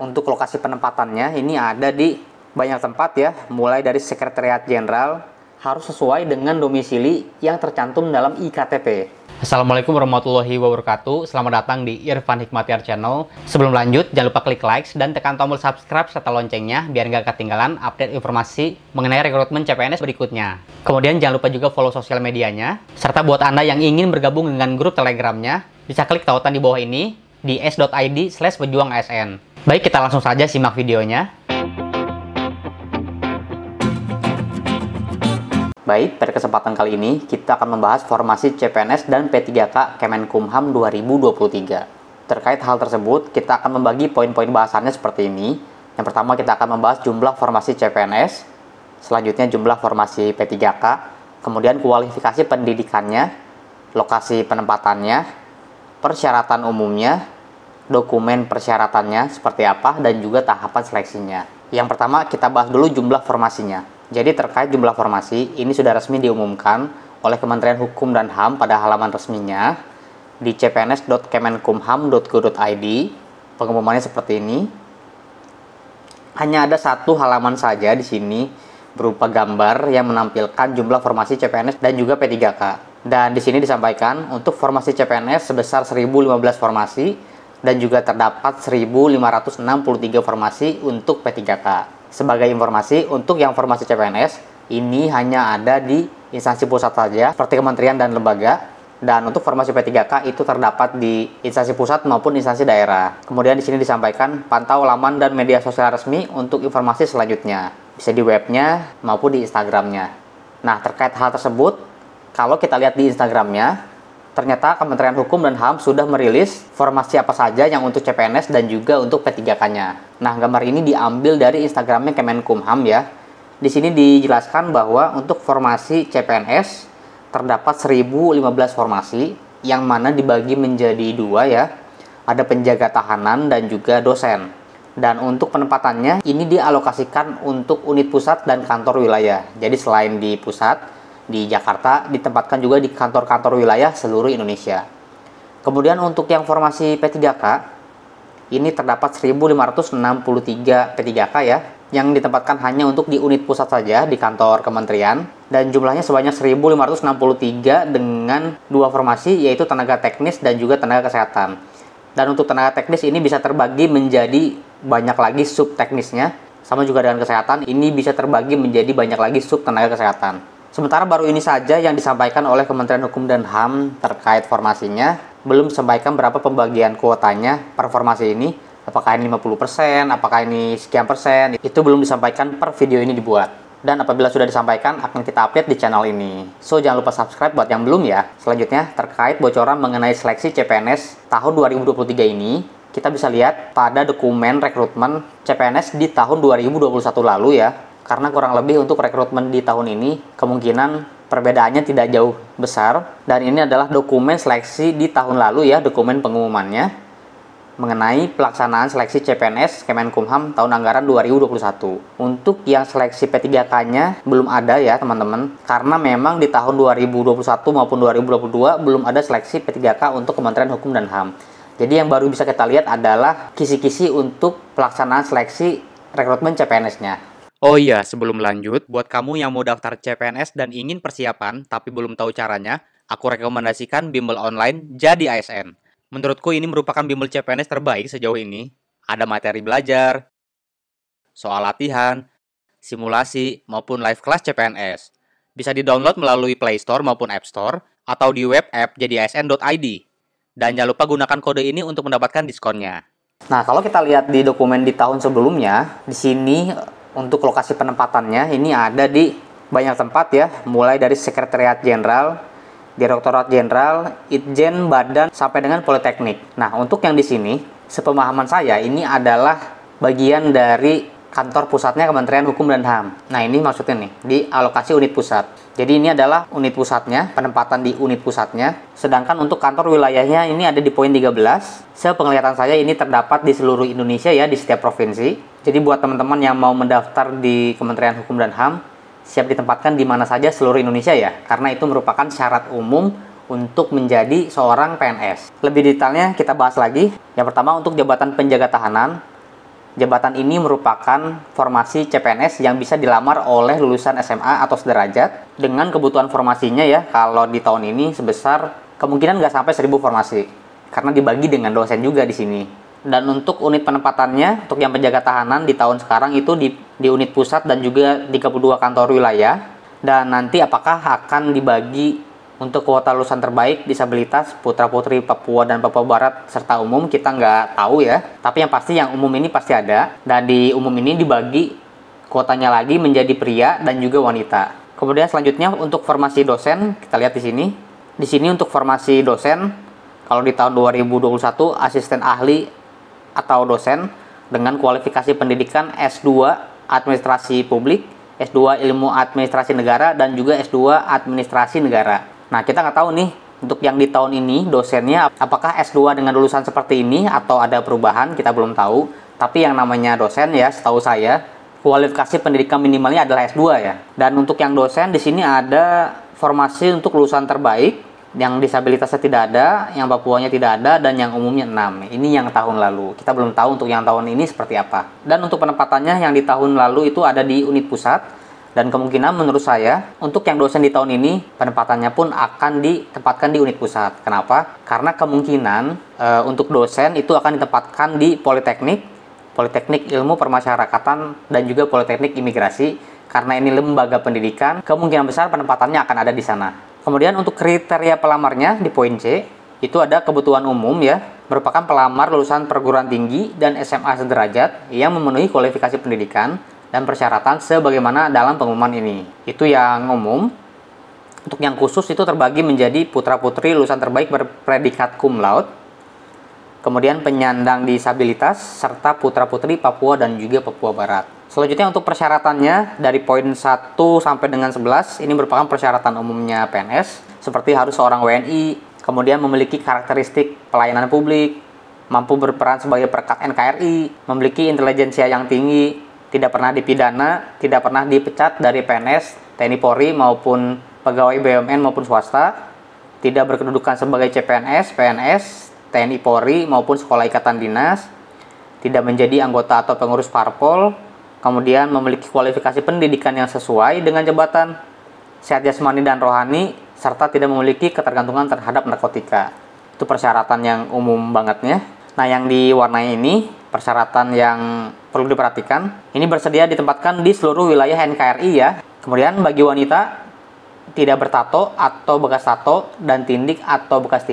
Untuk lokasi penempatannya ini ada di banyak tempat ya, mulai dari Sekretariat Jenderal, harus sesuai dengan domisili yang tercantum dalam IKTP. Assalamualaikum warahmatullahi wabarakatuh. Selamat datang di Irfan Hikmatyar Channel. Sebelum lanjut, jangan lupa klik like dan tekan tombol subscribe serta loncengnya biar nggak ketinggalan update informasi mengenai rekrutmen CPNS berikutnya. Kemudian jangan lupa juga follow sosial medianya. Serta buat Anda yang ingin bergabung dengan grup Telegramnya, bisa klik tautan di bawah ini di s.id/pejuangasn. Baik, kita langsung saja simak videonya. Baik, pada kesempatan kali ini kita akan membahas formasi CPNS dan P3K Kemenkumham 2023. Terkait hal tersebut, kita akan membagi poin-poin bahasannya seperti ini. Yang pertama, kita akan membahas jumlah formasi CPNS, selanjutnya jumlah formasi P3K, kemudian kualifikasi pendidikannya, lokasi penempatannya, persyaratan umumnya, dokumen persyaratannya seperti apa, dan juga tahapan seleksinya. Yang pertama, kita bahas dulu jumlah formasinya. Jadi terkait jumlah formasi, ini sudah resmi diumumkan oleh Kementerian Hukum dan HAM pada halaman resminya di cpns.kemenkumham.go.id. Pengumumannya seperti ini. Hanya ada satu halaman saja di sini berupa gambar yang menampilkan jumlah formasi CPNS dan juga P3K. Dan di sini disampaikan untuk formasi CPNS sebesar 1015 formasi dan juga terdapat 1563 formasi untuk P3K. Sebagai informasi, untuk yang formasi CPNS, ini hanya ada di instansi pusat saja, seperti kementerian dan lembaga. Dan untuk formasi P3K itu terdapat di instansi pusat maupun instansi daerah. Kemudian di sini disampaikan pantau laman dan media sosial resmi untuk informasi selanjutnya. Bisa di webnya maupun di Instagramnya. Nah, terkait hal tersebut, kalau kita lihat di Instagramnya, ternyata Kementerian Hukum dan HAM sudah merilis formasi apa saja yang untuk CPNS dan juga untuk P3K-nya. Nah, gambar ini diambil dari Instagramnya Kemenkumham ya. Di sini dijelaskan bahwa untuk formasi CPNS terdapat 1015 formasi yang mana dibagi menjadi dua ya. Ada penjaga tahanan dan juga dosen. Dan untuk penempatannya ini dialokasikan untuk unit pusat dan kantor wilayah. Jadi selain di pusat, di Jakarta, ditempatkan juga di kantor-kantor wilayah seluruh Indonesia. Kemudian untuk yang formasi P3K, ini terdapat 1563 P3K ya, yang ditempatkan hanya untuk di unit pusat saja di kantor kementerian, dan jumlahnya sebanyak 1563 dengan dua formasi, yaitu tenaga teknis dan juga tenaga kesehatan. Dan untuk tenaga teknis ini bisa terbagi menjadi banyak lagi sub teknisnya, sama juga dengan kesehatan, ini bisa terbagi menjadi banyak lagi sub tenaga kesehatan. Sementara baru ini saja yang disampaikan oleh Kementerian Hukum dan HAM terkait formasinya, belum disampaikan berapa pembagian kuotanya per formasi ini, apakah ini 50%, apakah ini sekian persen, itu belum disampaikan per video ini dibuat. Dan apabila sudah disampaikan, akan kita update di channel ini. So, jangan lupa subscribe buat yang belum ya. Selanjutnya, terkait bocoran mengenai seleksi CPNS tahun 2023 ini, kita bisa lihat pada dokumen rekrutmen CPNS di tahun 2021 lalu ya. Karena kurang lebih untuk rekrutmen di tahun ini, kemungkinan perbedaannya tidak jauh besar. Dan ini adalah dokumen seleksi di tahun lalu ya, dokumen pengumumannya mengenai pelaksanaan seleksi CPNS Kemenkumham tahun anggaran 2021. Untuk yang seleksi P3K-nya belum ada ya teman-teman, karena memang di tahun 2021 maupun 2022 belum ada seleksi P3K untuk Kementerian Hukum dan HAM. Jadi yang baru bisa kita lihat adalah kisi-kisi untuk pelaksanaan seleksi rekrutmen CPNS-nya. Oh iya, sebelum lanjut, buat kamu yang mau daftar CPNS dan ingin persiapan tapi belum tahu caranya, aku rekomendasikan bimbel online Jadi ASN. Menurutku ini merupakan bimbel CPNS terbaik sejauh ini. Ada materi belajar, soal latihan, simulasi, maupun live class CPNS. Bisa di-download melalui Play Store maupun App Store, atau di web app jadiasn.id. Dan jangan lupa gunakan kode ini untuk mendapatkan diskonnya. Nah, kalau kita lihat di dokumen di tahun sebelumnya, di sini untuk lokasi penempatannya ini ada di banyak tempat ya, mulai dari Sekretariat Jenderal, Direktorat Jenderal, Itjen, Badan, sampai dengan Politeknik. Nah, untuk yang di sini, sepemahaman saya ini adalah bagian dari kantor pusatnya Kementerian Hukum dan HAM. Nah, ini maksudnya nih, di alokasi unit pusat. Jadi ini adalah unit pusatnya, penempatan di unit pusatnya. Sedangkan untuk kantor wilayahnya ini ada di poin 13. Sepenglihatan saya ini terdapat di seluruh Indonesia ya, di setiap provinsi. Jadi buat teman-teman yang mau mendaftar di Kementerian Hukum dan HAM, siap ditempatkan di mana saja seluruh Indonesia ya, karena itu merupakan syarat umum untuk menjadi seorang PNS. Lebih detailnya kita bahas lagi. Yang pertama untuk jabatan penjaga tahanan, Jabatan ini merupakan formasi CPNS yang bisa dilamar oleh lulusan SMA atau sederajat dengan kebutuhan formasinya ya, kalau di tahun ini sebesar kemungkinan nggak sampai 1000 formasi karena dibagi dengan dosen juga di sini. Dan untuk unit penempatannya, untuk yang penjaga tahanan di tahun sekarang itu di unit pusat dan juga 32 kantor wilayah. Dan nanti apakah akan dibagi untuk kuota lulusan terbaik disabilitas putra-putri Papua dan Papua Barat serta umum, kita nggak tahu ya. Tapi yang pasti yang umum ini pasti ada. Dan di umum ini dibagi kuotanya lagi menjadi pria dan juga wanita. Kemudian selanjutnya untuk formasi dosen, kita lihat di sini. Di sini untuk formasi dosen, kalau di tahun 2021 asisten ahli atau dosen dengan kualifikasi pendidikan S2 Administrasi Publik, S2 Ilmu Administrasi Negara, dan juga S2 Administrasi Negara. Nah, kita nggak tahu nih, untuk yang di tahun ini dosennya apakah S2 dengan lulusan seperti ini atau ada perubahan, kita belum tahu. Tapi yang namanya dosen ya, setahu saya, kualifikasi pendidikan minimalnya adalah S2 ya. Dan untuk yang dosen di sini ada formasi untuk lulusan terbaik, yang disabilitasnya tidak ada, yang Papuanya tidak ada, dan yang umumnya 6. Ini yang tahun lalu. Kita belum tahu untuk yang tahun ini seperti apa. Dan untuk penempatannya yang di tahun lalu itu ada di unit pusat. Dan kemungkinan menurut saya, untuk yang dosen di tahun ini, penempatannya pun akan ditempatkan di unit pusat. Kenapa? Karena kemungkinan untuk dosen itu akan ditempatkan di Politeknik Ilmu Permasyarakatan, dan juga Politeknik Imigrasi. Karena ini lembaga pendidikan, kemungkinan besar penempatannya akan ada di sana. Kemudian untuk kriteria pelamarnya di poin C, itu ada kebutuhan umum ya, merupakan pelamar lulusan perguruan tinggi dan SMA sederajat yang memenuhi kualifikasi pendidikan dan persyaratan sebagaimana dalam pengumuman ini. Itu yang umum. Untuk yang khusus itu terbagi menjadi putra-putri lulusan terbaik berpredikat cum laude, kemudian penyandang disabilitas, serta putra-putri Papua dan juga Papua Barat. Selanjutnya untuk persyaratannya dari poin 1 sampai dengan 11, ini merupakan persyaratan umumnya PNS, seperti harus seorang WNI, kemudian memiliki karakteristik pelayanan publik, mampu berperan sebagai perekat NKRI, memiliki intelijensia yang tinggi, tidak pernah dipidana, tidak pernah dipecat dari PNS, TNI Polri maupun pegawai BUMN maupun swasta, tidak berkedudukan sebagai CPNS, PNS, TNI Polri maupun sekolah ikatan dinas, tidak menjadi anggota atau pengurus parpol, kemudian memiliki kualifikasi pendidikan yang sesuai dengan jabatan, sehat jasmani dan rohani, serta tidak memiliki ketergantungan terhadap narkotika. Itu persyaratan yang umum bangetnya. Nah, yang diwarnai ini persyaratan yang perlu diperhatikan. Ini bersedia ditempatkan di seluruh wilayah NKRI ya. Kemudian bagi wanita, tidak bertato atau bekas tato dan tindik atau bekas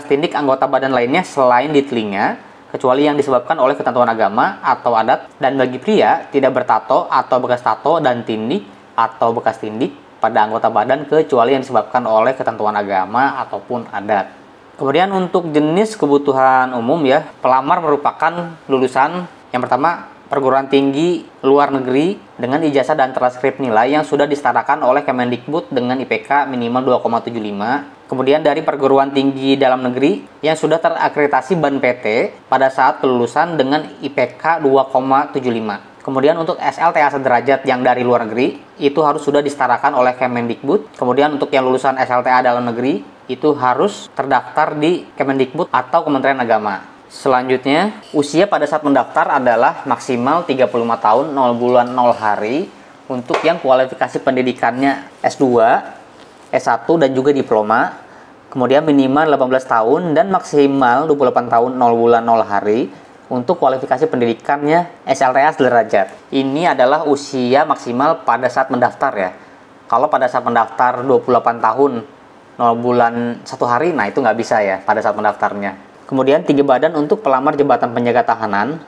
tindik anggota badan lainnya selain di telinga, kecuali yang disebabkan oleh ketentuan agama atau adat. Dan bagi pria, tidak bertato atau bekas tato dan tindik atau bekas tindik pada anggota badan kecuali yang disebabkan oleh ketentuan agama ataupun adat. Kemudian untuk jenis kebutuhan umum ya, pelamar merupakan lulusan yang pertama perguruan tinggi luar negeri dengan ijazah dan transkrip nilai yang sudah disetarakan oleh Kemendikbud dengan IPK minimal 2,75. Kemudian dari perguruan tinggi dalam negeri yang sudah terakreditasi BAN PT pada saat kelulusan dengan IPK 2,75. Kemudian untuk SLTA sederajat yang dari luar negeri itu harus sudah disetarakan oleh Kemendikbud. Kemudian untuk yang lulusan SLTA dalam negeri itu harus terdaftar di Kemendikbud atau Kementerian Agama. Selanjutnya, usia pada saat mendaftar adalah maksimal 35 tahun 0 bulan 0 hari untuk yang kualifikasi pendidikannya S2, S1 dan juga diploma. Kemudian minimal 18 tahun dan maksimal 28 tahun 0 bulan 0 hari untuk kualifikasi pendidikannya SLTA sederajat. Ini adalah usia maksimal pada saat mendaftar ya. Kalau pada saat mendaftar 28 tahun 0 bulan 1 hari, nah itu nggak bisa ya pada saat mendaftarnya. Kemudian tinggi badan untuk pelamar jabatan penjaga tahanan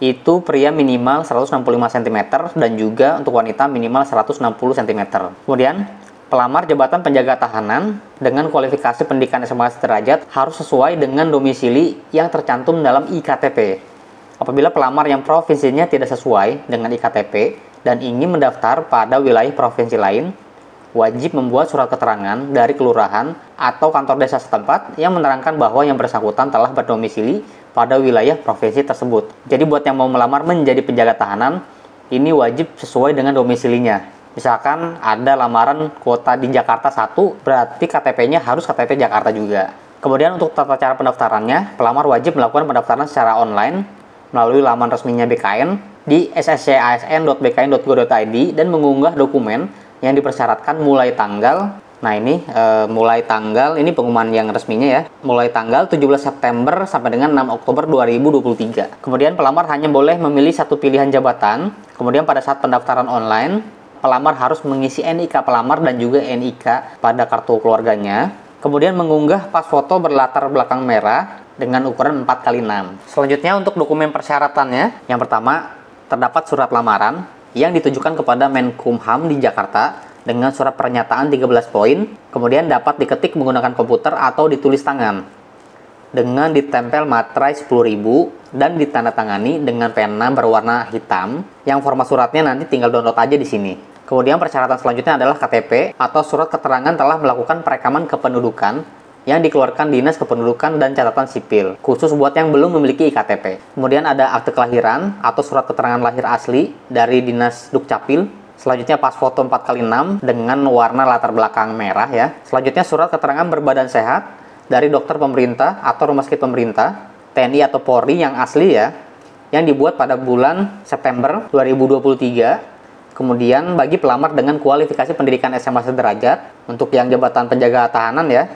itu pria minimal 165 cm dan juga untuk wanita minimal 160 cm. Kemudian pelamar jabatan penjaga tahanan dengan kualifikasi pendidikan SMA sederajat harus sesuai dengan domisili yang tercantum dalam IKTP. Apabila pelamar yang provinsinya tidak sesuai dengan IKTP dan ingin mendaftar pada wilayah provinsi lain, wajib membuat surat keterangan dari kelurahan atau kantor desa setempat yang menerangkan bahwa yang bersangkutan telah berdomisili pada wilayah provinsi tersebut. Jadi buat yang mau melamar menjadi penjaga tahanan, ini wajib sesuai dengan domisilinya. Misalkan ada lamaran kuota di Jakarta 1, berarti KTP-nya harus KTP Jakarta juga. Kemudian untuk tata cara pendaftarannya, pelamar wajib melakukan pendaftaran secara online melalui laman resminya BKN di sscasn.bkn.go.id dan mengunggah dokumen yang dipersyaratkan mulai tanggal, nah ini mulai tanggal, ini pengumuman yang resminya ya, mulai tanggal 17 September sampai dengan 6 Oktober 2023. Kemudian pelamar hanya boleh memilih satu pilihan jabatan. Kemudian pada saat pendaftaran online, pelamar harus mengisi NIK pelamar dan juga NIK pada kartu keluarganya. Kemudian mengunggah pas foto berlatar belakang merah dengan ukuran 4x6. Selanjutnya untuk dokumen persyaratannya, yang pertama terdapat surat lamaran yang ditujukan kepada Menkumham di Jakarta dengan surat pernyataan 13 poin, kemudian dapat diketik menggunakan komputer atau ditulis tangan dengan ditempel materai 10.000 dan ditandatangani dengan pena berwarna hitam, yang format suratnya nanti tinggal download aja di sini. Kemudian persyaratan selanjutnya adalah KTP atau surat keterangan telah melakukan perekaman kependudukan yang dikeluarkan Dinas Kependudukan dan Catatan Sipil, khusus buat yang belum memiliki IKTP. Kemudian ada akte kelahiran atau surat keterangan lahir asli dari Dinas Dukcapil. Selanjutnya pas foto 4x6 dengan warna latar belakang merah ya. Selanjutnya surat keterangan berbadan sehat dari dokter pemerintah atau rumah sakit pemerintah, TNI atau Polri yang asli ya, yang dibuat pada bulan September 2023. Kemudian bagi pelamar dengan kualifikasi pendidikan SMA sederajat, untuk yang jabatan penjaga tahanan ya,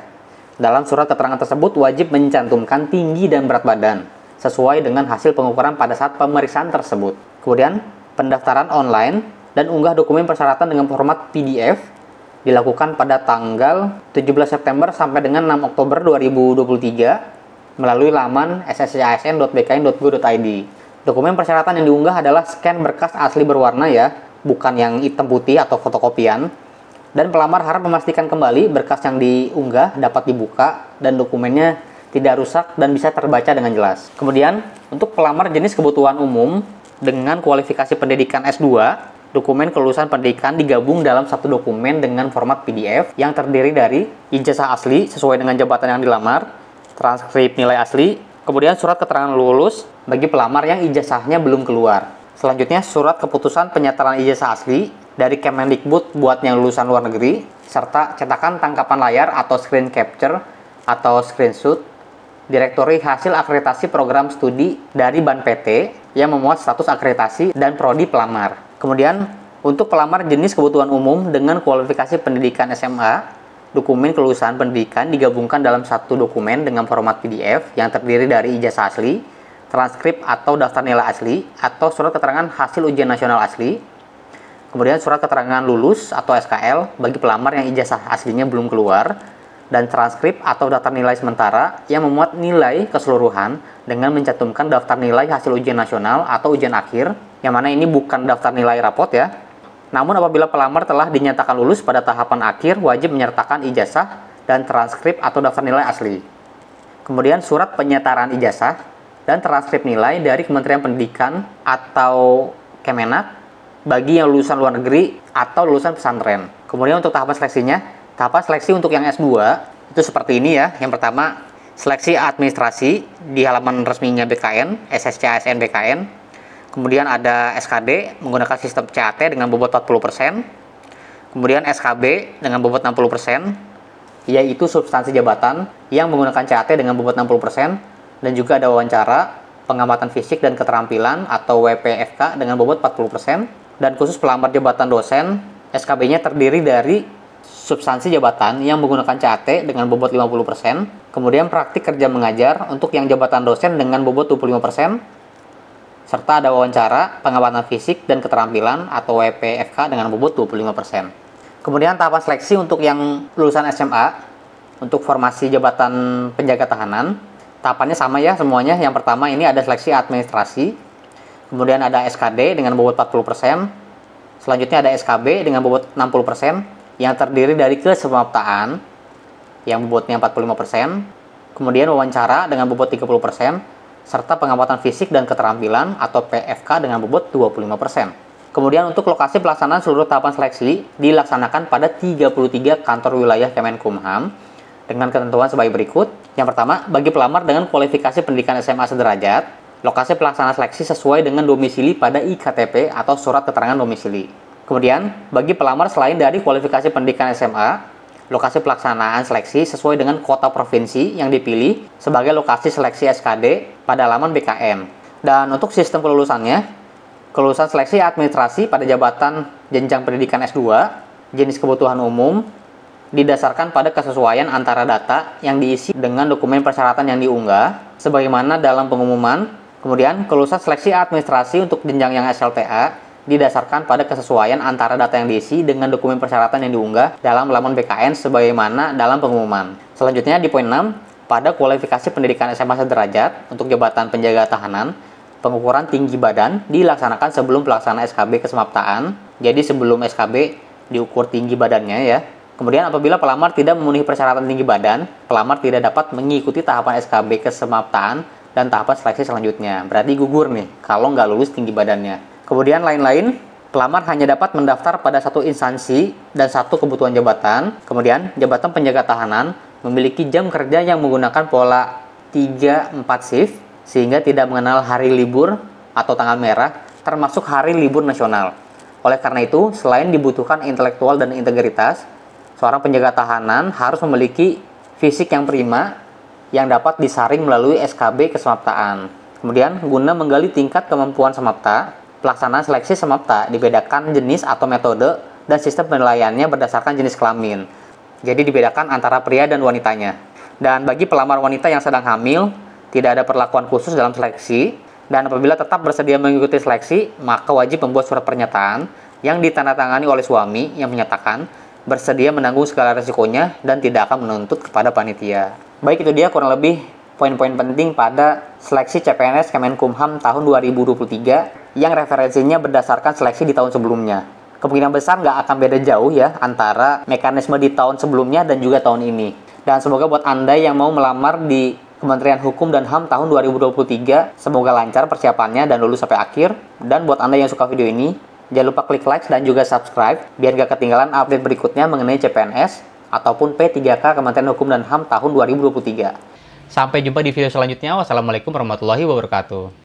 dalam surat keterangan tersebut wajib mencantumkan tinggi dan berat badan sesuai dengan hasil pengukuran pada saat pemeriksaan tersebut. Kemudian pendaftaran online dan unggah dokumen persyaratan dengan format PDF dilakukan pada tanggal 17 September sampai dengan 6 Oktober 2023 melalui laman sscasn.bkn.go.id. Dokumen persyaratan yang diunggah adalah scan berkas asli berwarna ya, bukan yang hitam putih atau fotokopian. Dan pelamar harap memastikan kembali berkas yang diunggah dapat dibuka dan dokumennya tidak rusak dan bisa terbaca dengan jelas. Kemudian, untuk pelamar jenis kebutuhan umum dengan kualifikasi pendidikan S2, dokumen kelulusan pendidikan digabung dalam satu dokumen dengan format PDF yang terdiri dari ijazah asli sesuai dengan jabatan yang dilamar, transkrip nilai asli, kemudian surat keterangan lulus bagi pelamar yang ijazahnya belum keluar. Selanjutnya, surat keputusan penyataan ijazah asli dari Kemendikbud buat yang lulusan luar negeri, serta cetakan tangkapan layar atau screen capture atau screenshot direktori hasil akreditasi program studi dari Ban PT yang memuat status akreditasi dan prodi pelamar. Kemudian, untuk pelamar jenis kebutuhan umum dengan kualifikasi pendidikan SMA, dokumen kelulusan pendidikan digabungkan dalam satu dokumen dengan format PDF yang terdiri dari ijazah asli, transkrip atau daftar nilai asli, atau surat keterangan hasil ujian nasional asli. Kemudian surat keterangan lulus atau SKL bagi pelamar yang ijazah aslinya belum keluar, dan transkrip atau daftar nilai sementara yang memuat nilai keseluruhan dengan mencantumkan daftar nilai hasil ujian nasional atau ujian akhir, yang mana ini bukan daftar nilai rapot ya. Namun apabila pelamar telah dinyatakan lulus pada tahapan akhir, wajib menyertakan ijazah dan transkrip atau daftar nilai asli. Kemudian surat penyetaraan ijazah dan transkrip nilai dari Kementerian Pendidikan atau Kemenak bagi yang lulusan luar negeri atau lulusan pesantren. Kemudian untuk tahapan seleksi untuk yang S2 itu seperti ini ya. Yang pertama, seleksi administrasi di halaman resminya BKN, SSCASN BKN. Kemudian ada SKD menggunakan sistem CAT dengan bobot 40%. Kemudian SKB dengan bobot 60%, yaitu substansi jabatan yang menggunakan CAT dengan bobot 60%. Dan juga ada wawancara, pengamatan fisik dan keterampilan atau WPFK dengan bobot 40%. Dan khusus pelamar jabatan dosen, SKB-nya terdiri dari substansi jabatan yang menggunakan CAT dengan bobot 50%, kemudian praktik kerja mengajar untuk yang jabatan dosen dengan bobot 25%, serta ada wawancara, pengamatan fisik dan keterampilan atau WPFK dengan bobot 25%. Kemudian tahapan seleksi untuk yang lulusan SMA, untuk formasi jabatan penjaga tahanan, tahapannya sama ya semuanya. Yang pertama ini ada seleksi administrasi, kemudian ada SKD dengan bobot 40%, selanjutnya ada SKB dengan bobot 60% yang terdiri dari kesemaptaan yang bobotnya 45%, kemudian wawancara dengan bobot 30%, serta pengamatan fisik dan keterampilan atau PFK dengan bobot 25%. Kemudian untuk lokasi pelaksanaan seluruh tahapan seleksi dilaksanakan pada 33 kantor wilayah Kemenkumham dengan ketentuan sebagai berikut. Yang pertama, bagi pelamar dengan kualifikasi pendidikan SMA sederajat, lokasi pelaksana seleksi sesuai dengan domisili pada IKTP atau surat keterangan domisili. Kemudian, bagi pelamar selain dari kualifikasi pendidikan SMA, lokasi pelaksanaan seleksi sesuai dengan kota provinsi yang dipilih sebagai lokasi seleksi SKD pada laman BKN. Dan untuk sistem kelulusannya, kelulusan seleksi administrasi pada jabatan jenjang pendidikan S2, jenis kebutuhan umum, didasarkan pada kesesuaian antara data yang diisi dengan dokumen persyaratan yang diunggah, sebagaimana dalam pengumuman. Kemudian, kelulusan seleksi administrasi untuk jenjang yang SLTA didasarkan pada kesesuaian antara data yang diisi dengan dokumen persyaratan yang diunggah dalam laman BKN sebagaimana dalam pengumuman. Selanjutnya di poin 6, pada kualifikasi pendidikan SMA sederajat untuk jabatan penjaga tahanan, pengukuran tinggi badan dilaksanakan sebelum pelaksanaan SKB kesemaptaan. Jadi sebelum SKB diukur tinggi badannya ya. Kemudian apabila pelamar tidak memenuhi persyaratan tinggi badan, pelamar tidak dapat mengikuti tahapan SKB kesemaptaan dan tahapan seleksi selanjutnya. Berarti gugur nih kalau nggak lulus tinggi badannya. Kemudian lain-lain, pelamar hanya dapat mendaftar pada satu instansi dan satu kebutuhan jabatan. Kemudian jabatan penjaga tahanan memiliki jam kerja yang menggunakan pola 3-4 shift sehingga tidak mengenal hari libur atau tanggal merah termasuk hari libur nasional. Oleh karena itu, selain dibutuhkan intelektual dan integritas, seorang penjaga tahanan harus memiliki fisik yang prima yang dapat disaring melalui SKB kesemaptaan. Kemudian, guna menggali tingkat kemampuan semapta, pelaksanaan seleksi semapta dibedakan jenis atau metode dan sistem penilaiannya berdasarkan jenis kelamin. Jadi dibedakan antara pria dan wanitanya. Dan bagi pelamar wanita yang sedang hamil, tidak ada perlakuan khusus dalam seleksi. Dan apabila tetap bersedia mengikuti seleksi, maka wajib membuat surat pernyataan yang ditandatangani oleh suami yang menyatakan bersedia menanggung segala resikonya dan tidak akan menuntut kepada panitia. Baik, itu dia kurang lebih poin-poin penting pada seleksi CPNS Kemenkumham tahun 2023 yang referensinya berdasarkan seleksi di tahun sebelumnya. Kemungkinan besar nggak akan beda jauh ya antara mekanisme di tahun sebelumnya dan juga tahun ini. Dan semoga buat Anda yang mau melamar di Kementerian Hukum dan HAM tahun 2023, semoga lancar persiapannya dan lulus sampai akhir. Dan buat Anda yang suka video ini, jangan lupa klik like dan juga subscribe biar gak ketinggalan update berikutnya mengenai CPNS ataupun P3K Kementerian Hukum dan HAM tahun 2023. Sampai jumpa di video selanjutnya. Wassalamualaikum warahmatullahi wabarakatuh.